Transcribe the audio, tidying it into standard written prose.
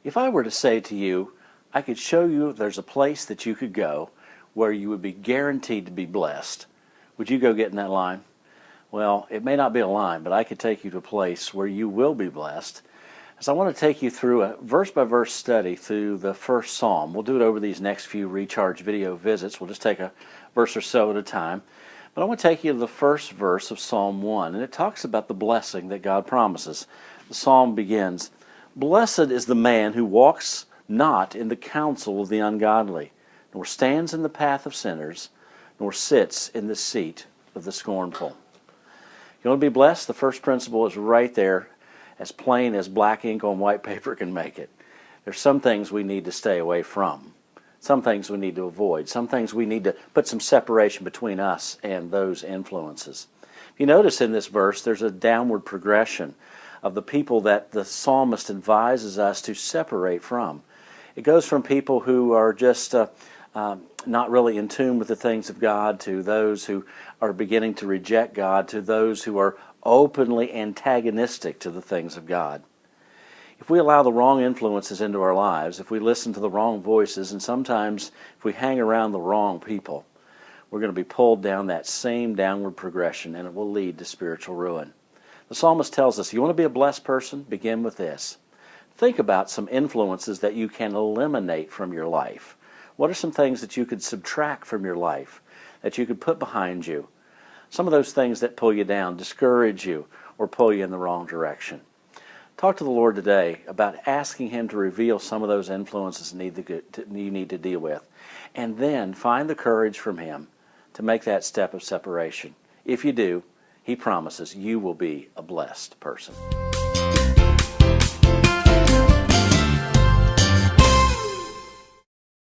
If I were to say to you, I could show you there's a place that you could go where you would be guaranteed to be blessed, would you go get in that line? Well, it may not be a line, but I could take you to a place where you will be blessed. So I want to take you through a verse-by-verse study through the first psalm. We'll do it over these next few Recharge video visits. We'll just take a verse or so at a time. But I want to take you to the first verse of Psalm 1, and it talks about the blessing that God promises. The psalm begins, "Blessed is the man who walks not in the counsel of the ungodly, nor stands in the path of sinners, nor sits in the seat of the scornful." You want to be blessed? The first principle is right there, as plain as black ink on white paper can make it. There's some things we need to stay away from. Some things we need to avoid. Some things we need to put some separation between us and those influences. If you notice in this verse, there's a downward progression of the people that the psalmist advises us to separate from. It goes from people who are just not really in tune with the things of God, to those who are beginning to reject God, to those who are openly antagonistic to the things of God. If we allow the wrong influences into our lives, if we listen to the wrong voices, and sometimes if we hang around the wrong people, we're going to be pulled down that same downward progression, and it will lead to spiritual ruin. The psalmist tells us, you want to be a blessed person? Begin with this. Think about some influences that you can eliminate from your life. What are some things that you could subtract from your life, that you could put behind you? Some of those things that pull you down, discourage you, or pull you in the wrong direction. Talk to the Lord today about asking Him to reveal some of those influences you need to deal with. And then find the courage from Him to make that step of separation. If you do, He promises you will be a blessed person.